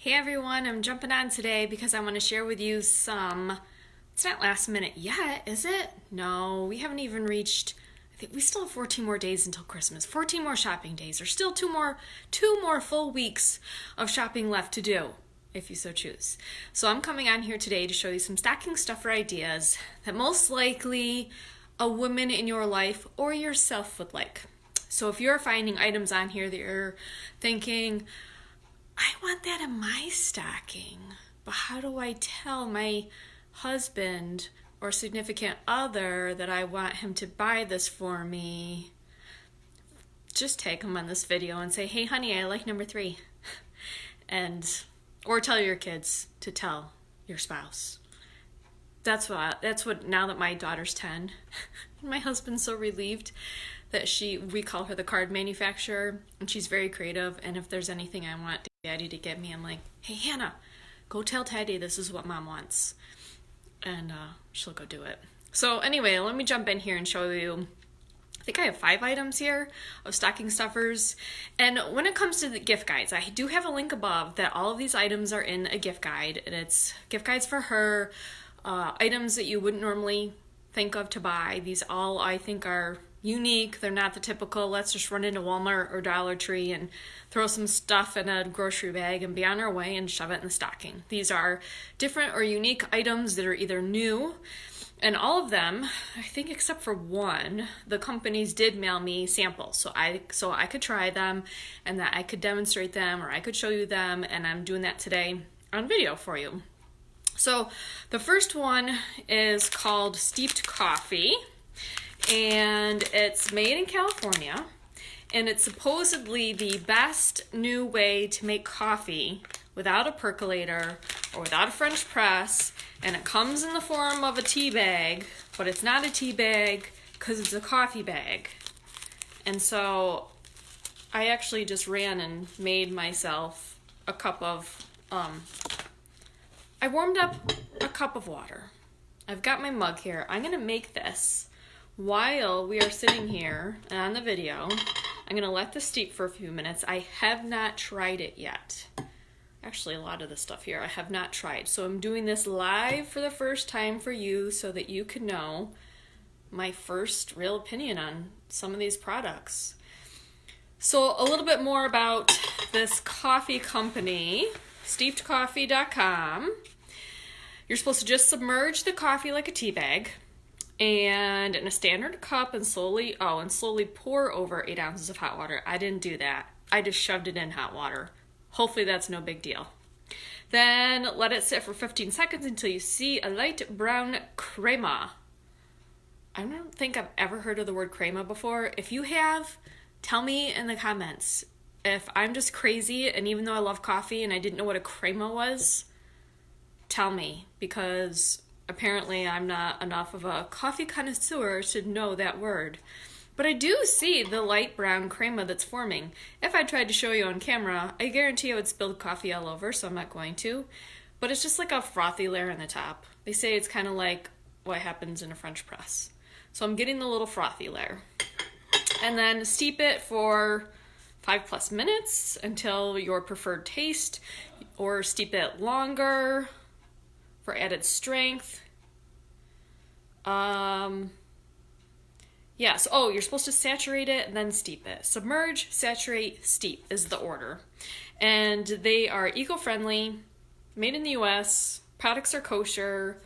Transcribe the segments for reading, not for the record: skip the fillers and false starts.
Hey everyone, I'm jumping on today because I want to share with you it's not last minute yet, is it? No, we haven't even reached, I think we still have 14 more days until Christmas. 14 more shopping days. There's still two more full weeks of shopping left to do, if you so choose. So I'm coming on here today to show you some stocking stuffer ideas that most likely a woman in your life or yourself would like. So if you're finding items on here that you're thinking, I want that in my stocking, but how do I tell my husband or significant other that I want him to buy this for me? Just tag him on this video and say, hey honey, I like number 3. Or tell your kids to tell your spouse. That's what now that my daughter's 10, my husband's so relieved that we call her the card manufacturer, and she's very creative, and if there's anything I want Daddy to get me, I'm like, hey Hannah, go tell Teddy this is what Mom wants, and she'll go do it. So anyway, let me jump in here and show you, I think I have 5 items here of stocking stuffers, and when it comes to the gift guides, I do have a link above that all of these items are in a gift guide, and it's gift guides for her, items that you wouldn't normally think of to buy. These all I think are unique. They're not the typical, let's just run into Walmart or Dollar Tree and throw some stuff in a grocery bag and be on our way and shove it in the stocking. These are different or unique items that are either new, and all of them, I think except for one, the companies did mail me samples so I could try them and that I could demonstrate them or I could show you them, and I'm doing that today on video for you. So the first one is called Steeped Coffee, and it's made in California, and it's supposedly the best new way to make coffee without a percolator or without a French press, and it comes in the form of a tea bag, but it's not a tea bag because it's a coffee bag. And so I actually just ran and made myself a cup of, I warmed up a cup of water. I've got my mug here. I'm going to make this while we are sitting here on the video. I'm going to let this steep for a few minutes. I have not tried it yet. Actually, a lot of the stuff here I have not tried. So I'm doing this live for the first time for you so that you can know my first real opinion on some of these products. So a little bit more about this coffee company, steepedcoffee.com. You're supposed to just submerge the coffee like a tea bag and in a standard cup and slowly pour over 8 ounces of hot water. I didn't do that. I just shoved it in hot water. Hopefully that's no big deal. Then let it sit for 15 seconds until you see a light brown crema. I don't think I've ever heard of the word crema before. If you have, tell me in the comments. If I'm just crazy and even though I love coffee and I didn't know what a crema was, tell me, because apparently I'm not enough of a coffee connoisseur to know that word. But I do see the light brown crema that's forming. If I tried to show you on camera, I guarantee I would spill coffee all over, so I'm not going to. But it's just like a frothy layer on the top. They say it's kind of like what happens in a French press. So I'm getting the little frothy layer. And then steep it for 5+ minutes until your preferred taste, or steep it longer for added strength. Yes. Oh, you're supposed to saturate it and then steep it. Submerge, saturate, steep is the order. And they are eco-friendly, made in the US, products are kosher,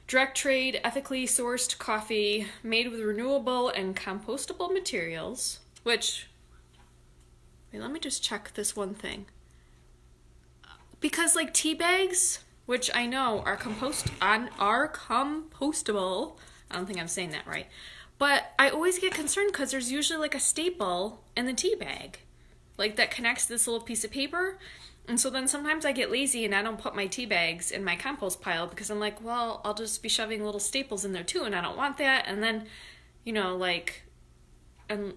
direct trade, ethically sourced coffee, made with renewable and compostable materials, which, wait, let me just check this one thing. Because like tea bags, which I know are compostable, I don't think I'm saying that right, but I always get concerned because there's usually like a staple in the tea bag, like that connects this little piece of paper. And so then sometimes I get lazy and I don't put my tea bags in my compost pile because I'm like, well, I'll just be shoving little staples in there too, and I don't want that. And then, and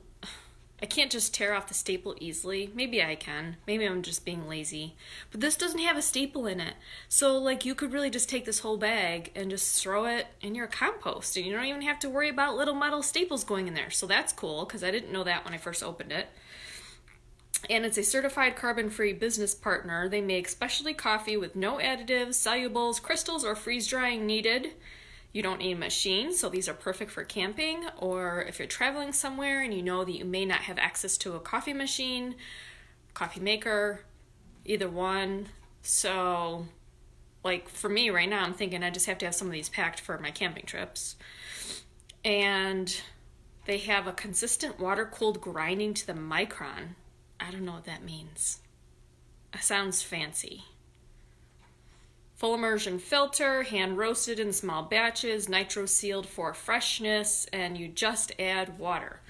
I can't just tear off the staple easily. Maybe I can. Maybe I'm just being lazy. But this doesn't have a staple in it. So like you could really just take this whole bag and just throw it in your compost. And you don't even have to worry about little metal staples going in there. So that's cool because I didn't know that when I first opened it. And it's a certified carbon-free business partner. They make specialty coffee with no additives, solubles, crystals, or freeze-drying needed. You don't need a machine, so these are perfect for camping, or if you're traveling somewhere and you know that you may not have access to a coffee machine, coffee maker, either one. So, like for me right now, I'm thinking I just have to have some of these packed for my camping trips. And they have a consistent water-cooled grinding to the micron. I don't know what that means. It sounds fancy. Full immersion filter, hand roasted in small batches, nitro sealed for freshness, and you just add water.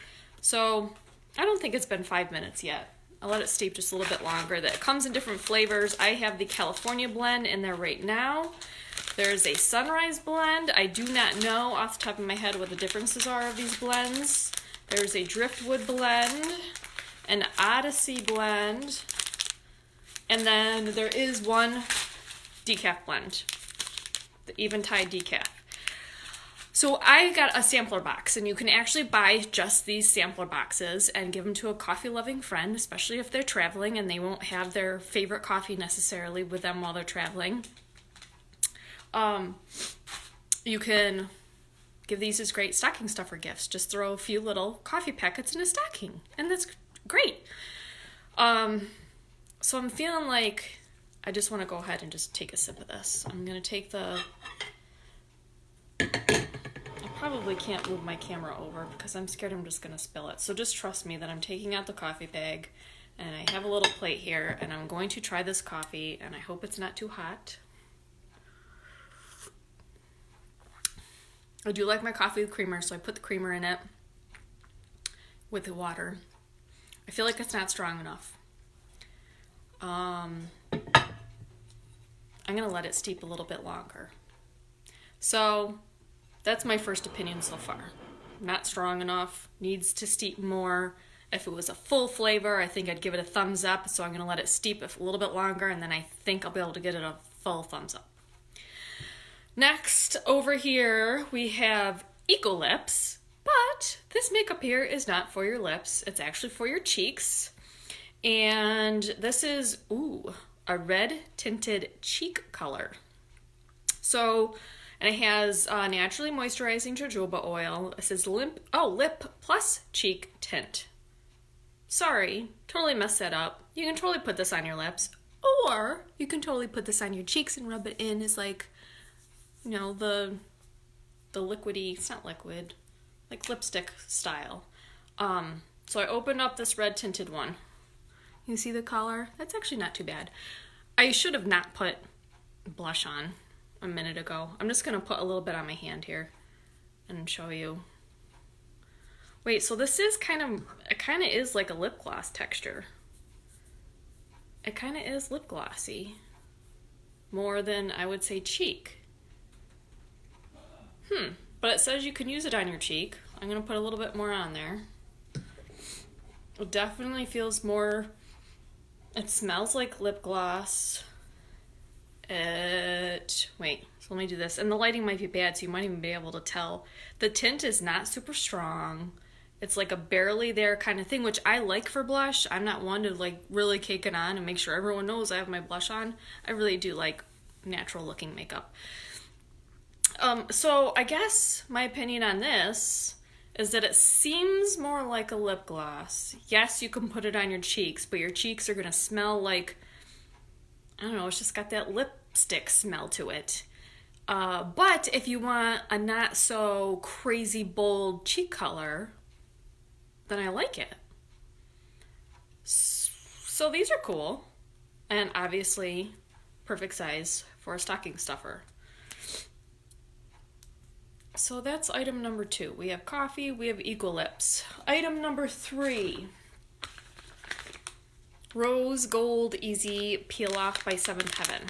So I don't think it's been 5 minutes yet. I'll let it steep just a little bit longer. That comes in different flavors. I have the California blend in there right now. There's a sunrise blend. I do not know off the top of my head what the differences are of these blends. There's a driftwood blend, an Odyssey blend, and then there is one decaf blend, the Eventide decaf. So I got a sampler box, and you can actually buy just these sampler boxes and give them to a coffee-loving friend, especially if they're traveling and they won't have their favorite coffee necessarily with them while they're traveling. You can give these as great stocking stuffer gifts. Just throw a few little coffee packets in a stocking, and that's great. So I'm feeling like I just want to go ahead and just take a sip of this. I'm going to take I probably can't move my camera over because I'm scared I'm just going to spill it. So just trust me that I'm taking out the coffee bag, and I have a little plate here, and I'm going to try this coffee, and I hope it's not too hot. I do like my coffee with creamer, so I put the creamer in it with the water. I feel like it's not strong enough. I'm going to let it steep a little bit longer. So that's my first opinion so far. Not strong enough, needs to steep more. If it was a full flavor, I think I'd give it a thumbs up. So I'm going to let it steep a little bit longer, and then I think I'll be able to get it a full thumbs up. Next, over here, we have Eco Lips, but this makeup here is not for your lips. It's actually for your cheeks. And this is, a red tinted cheek color. So, and it has naturally moisturizing jojoba oil. It says lip plus cheek tint. Sorry, totally messed that up. You can totally put this on your lips, or you can totally put this on your cheeks and rub it in as like, you know, the liquidy, it's not liquid, like lipstick style. So I opened up this red tinted one. You see the color? That's actually not too bad. I should have not put blush on a minute ago. I'm just going to put a little bit on my hand here and show you. Wait, so this is it kind of is like a lip gloss texture. It kind of is lip glossy. More than, I would say, cheek. But it says you can use it on your cheek. I'm going to put a little bit more on there. It definitely feels more, it smells like lip gloss. Wait, so let me do this. And the lighting might be bad, so you might even be able to tell. The tint is not super strong. It's like a barely there kind of thing, which I like for blush. I'm not one to like really cake it on and make sure everyone knows I have my blush on. I really do like natural looking makeup. So I guess my opinion on this is that it seems more like a lip gloss. Yes, you can put it on your cheeks, but your cheeks are going to smell like, I don't know, it's just got that lipstick smell to it. But if you want a not so crazy bold cheek color, then I like it. So these are cool. And obviously, perfect size for a stocking stuffer. So that's item number 2. We have coffee, we have Eco Lips. Item number 3. Rose Gold Easy Peel Off by Seventh Heaven.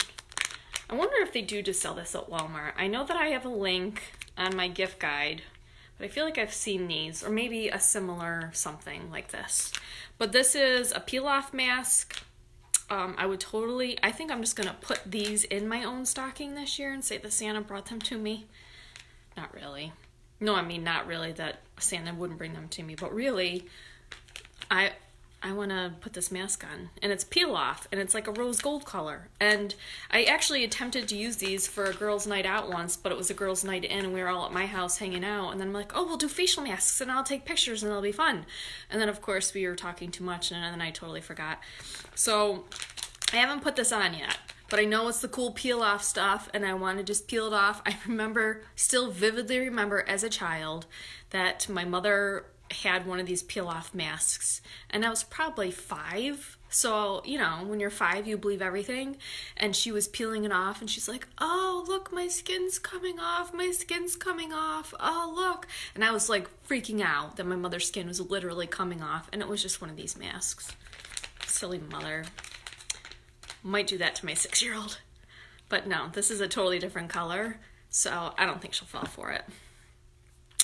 I wonder if they do just sell this at Walmart. I know that I have a link on my gift guide, but I feel like I've seen these, or maybe a similar something like this. But this is a peel-off mask. I think I'm just going to put these in my own stocking this year and say that Santa brought them to me. Not really. No, I mean, not really that Santa wouldn't bring them to me, but really, I I want to put this mask on. And it's peel off, and it's like a rose gold color. And I actually attempted to use these for a girls' night out once, but it was a girls' night in, and we were all at my house hanging out. And then I'm like, oh, we'll do facial masks, and I'll take pictures, and it'll be fun. And then, of course, we were talking too much, and then I totally forgot. So I haven't put this on yet, but I know it's the cool peel off stuff, and I want to just peel it off. I still vividly remember as a child that my mother had one of these peel off masks, and I was probably 5. So, when you're 5, you believe everything. And she was peeling it off, and she's like, oh, look, my skin's coming off. My skin's coming off. Oh, look. And I was like freaking out that my mother's skin was literally coming off, and it was just one of these masks. Silly mother. Might do that to my 6-year-old. But no, this is a totally different color, so I don't think she'll fall for it.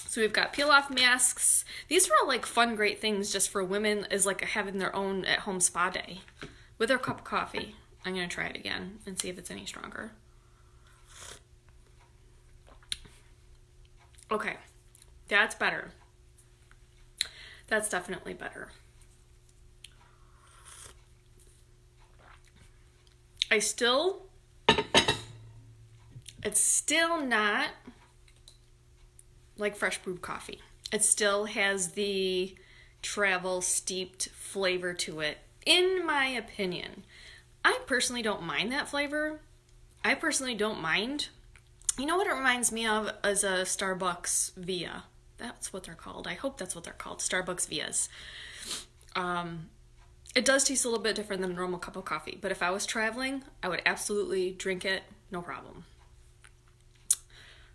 So we've got peel-off masks. These are all like fun, great things just for women, is like having their own at-home spa day with their cup of coffee. I'm going to try it again and see if it's any stronger. Okay, that's better. That's definitely better. It's still not like fresh brewed coffee. It still has the travel steeped flavor to it, in my opinion. I personally don't mind that flavor. I personally don't mind. You know what it reminds me of is a Starbucks Via. That's what they're called. I hope that's what they're called. Starbucks Vias. It does taste a little bit different than a normal cup of coffee, but if I was traveling, I would absolutely drink it, no problem.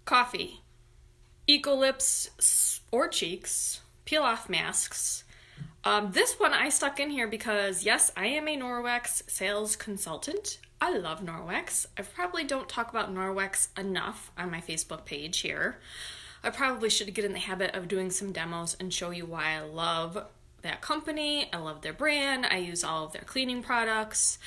Coffee. Eco Lips or Cheeks, peel off masks. This one I stuck in here because, yes, I am a Norwex sales consultant. I love Norwex. I probably don't talk about Norwex enough on my Facebook page here. I probably should get in the habit of doing some demos and show you why I love that company. I love their brand. I use all of their cleaning products.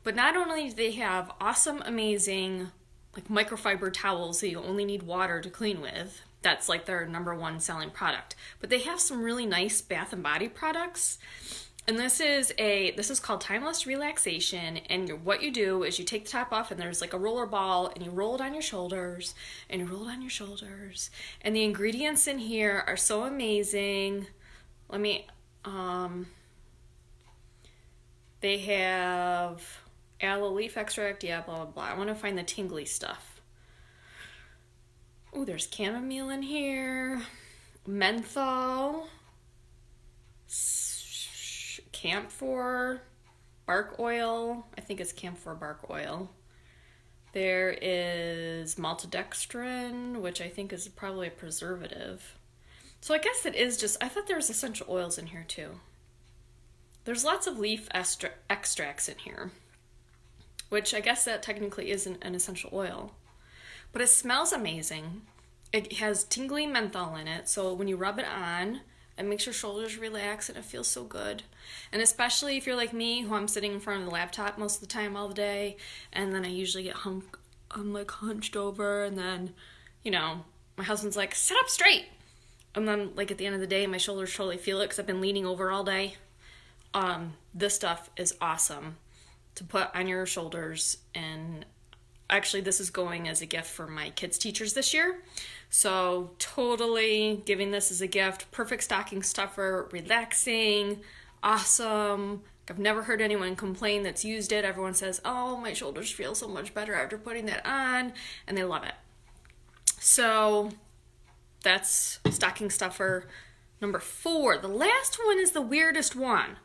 But not only do they have awesome, amazing like microfiber towels that you only need water to clean with. That's like their number one selling product. But they have some really nice bath and body products. And this is called Timeless Relaxation. And what you do is you take the top off, and there's like a roller ball, and you roll it on your shoulders, and you roll it on your shoulders. And the ingredients in here are so amazing. They have aloe leaf extract, blah, blah, blah. I want to find the tingly stuff. Oh, there's chamomile in here, menthol, camphor, bark oil. I think it's camphor bark oil. There is maltodextrin, which I think is probably a preservative. So I guess it is just, I thought there was essential oils in here too. There's lots of leaf extracts in here, which I guess that technically isn't an essential oil. But it smells amazing. It has tingly menthol in it, so when you rub it on, it makes your shoulders relax and it feels so good. And especially if you're like me, who I'm sitting in front of the laptop most of the time all the day, and then I usually get I'm like hunched over, and then, my husband's like, sit up straight. And then like at the end of the day, my shoulders totally feel it because I've been leaning over all day. This stuff is awesome to put on your shoulders, and actually this is going as a gift for my kids' teachers this year. So totally giving this as a gift. Perfect stocking stuffer, relaxing, awesome. I've never heard anyone complain that's used it. Everyone says, oh, my shoulders feel so much better after putting that on, and they love it. So that's stocking stuffer number 4. The last one is the weirdest one.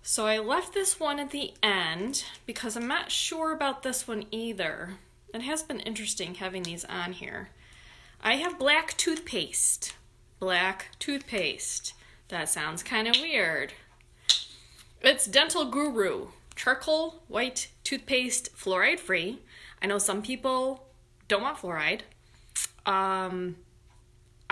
So I left this one at the end because I'm not sure about this one either. It has been interesting having these on here. I have black toothpaste. Black toothpaste. That sounds kind of weird. It's Dental Guru. Charcoal white toothpaste, fluoride free. I know some people don't want fluoride.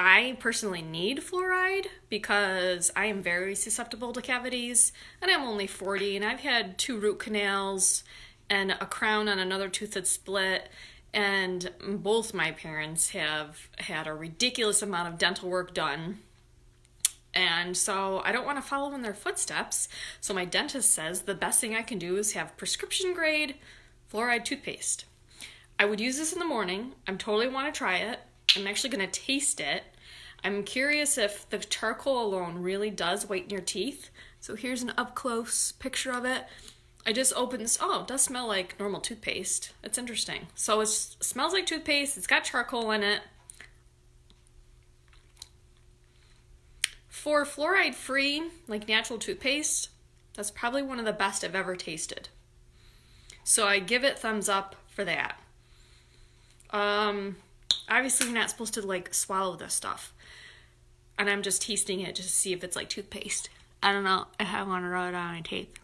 I personally need fluoride because I am very susceptible to cavities, and I'm only 40, and I've had 2 root canals and a crown on another tooth that's split, and both my parents have had a ridiculous amount of dental work done. And so I don't want to follow in their footsteps. So my dentist says the best thing I can do is have prescription grade fluoride toothpaste. I would use this in the morning. I totally want to try it. I'm actually going to taste it. I'm curious if the charcoal alone really does whiten your teeth. So here's an up close picture of it. I just opened this. Oh, it does smell like normal toothpaste. That's interesting. So it smells like toothpaste. It's got charcoal in it. For fluoride-free, like natural toothpaste, that's probably one of the best I've ever tasted. So I give it thumbs up for that. Obviously you're not supposed to like swallow this stuff. And I'm just tasting it just to see if it's like toothpaste. I don't know if I want to rub it on my teeth.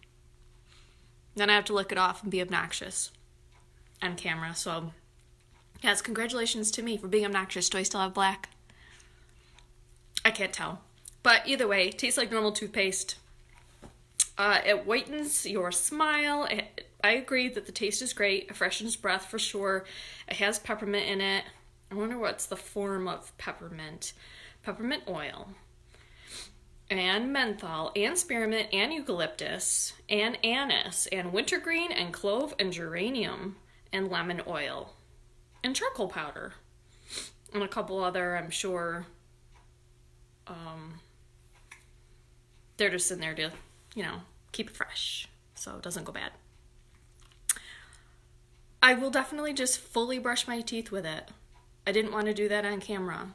Then I have to lick it off and be obnoxious on camera. So, yes, congratulations to me for being obnoxious. Do I still have black? I can't tell. But either way, it tastes like normal toothpaste. It whitens your smile. I agree that the taste is great. It freshens breath for sure. It has peppermint in it. I wonder what's the form of peppermint. Peppermint oil. And menthol, and spearmint, and eucalyptus, and anise, and wintergreen, and clove, and geranium, and lemon oil, and charcoal powder, and a couple other, I'm sure, they're just in there to, keep it fresh, so it doesn't go bad. I will definitely just fully brush my teeth with it. I didn't want to do that on camera.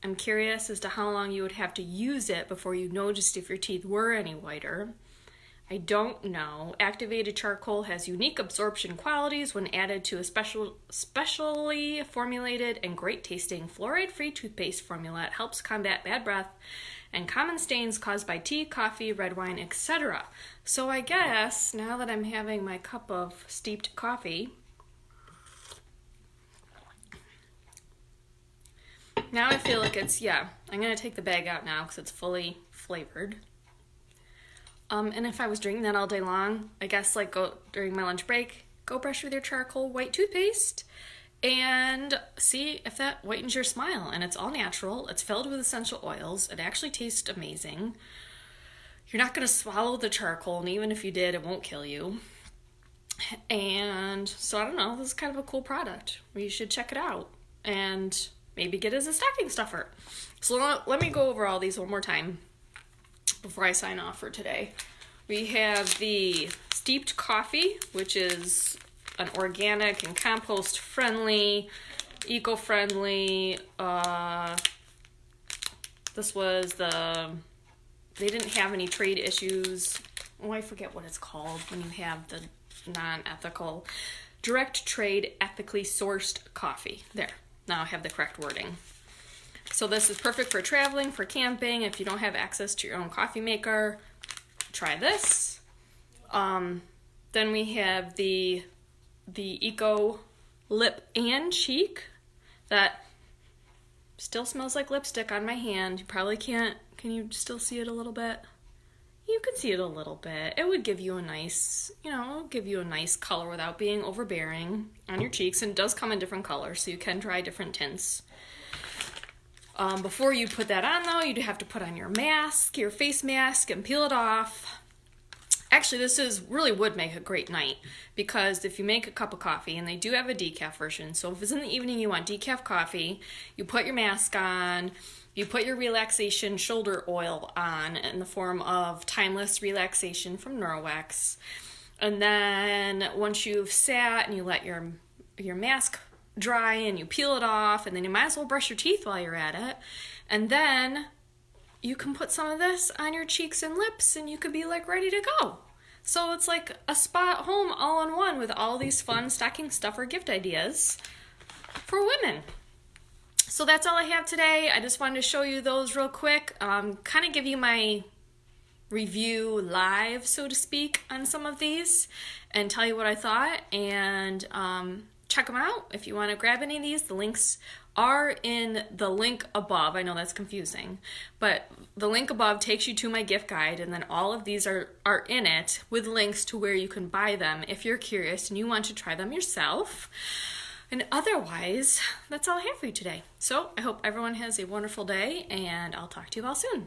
I'm curious as to how long you would have to use it before you noticed if your teeth were any whiter. I don't know. Activated charcoal has unique absorption qualities when added to a specially formulated and great tasting fluoride-free toothpaste formula. It helps combat bad breath and common stains caused by tea, coffee, red wine, etc. So I guess now that I'm having my cup of steeped coffee, now I feel like I'm going to take the bag out now because it's fully flavored. And if I was drinking that all day long, I guess go during my lunch break, go brush with your charcoal white toothpaste and see if that whitens your smile. And it's all natural. It's filled with essential oils. It actually tastes amazing. You're not going to swallow the charcoal, and even if you did, it won't kill you. And so I don't know, this is kind of a cool product. You should check it out and maybe get it as a stocking stuffer. So let me go over all these one more time before I sign off for today. We have the steeped coffee, which is an organic and compost-friendly, eco-friendly. This was they didn't have any trade issues. Oh, I forget what it's called when you have the non-ethical, direct trade, ethically sourced coffee. There, now I have the correct wording. So this is perfect for traveling, for camping. If you don't have access to your own coffee maker, try this. Then we have the Eco Lip and Cheek that still smells like lipstick on my hand. You probably can't. Can you still see it a little bit? You can see it a little bit. It would give you a nice, color without being overbearing on your cheeks. And it does come in different colors, so you can try different tints. Before you put that on, though, you'd have to put on your mask, your face mask, and peel it off. Actually, this really would make a great night, because if you make a cup of coffee, and they do have a decaf version, so if it's in the evening you want decaf coffee, you put your mask on, you put your relaxation shoulder oil on in the form of Timeless Relaxation from Norwex, and then once you've sat and you let your mask dry and you peel it off, and then you might as well brush your teeth while you're at it, and then you can put some of this on your cheeks and lips and you could be ready to go. So it's like a spa at home all in one with all these fun stocking stuffer gift ideas for women. So that's all I have today. I just wanted to show you those real quick, kind of give you my review live, so to speak, on some of these and tell you what I thought, and check them out if you want to grab any of these. The links are in the link above. I know that's confusing, but the link above takes you to my gift guide, and then all of these are in it with links to where you can buy them if you're curious and you want to try them yourself. And otherwise, that's all I have for you today. So I hope everyone has a wonderful day, and I'll talk to you all soon.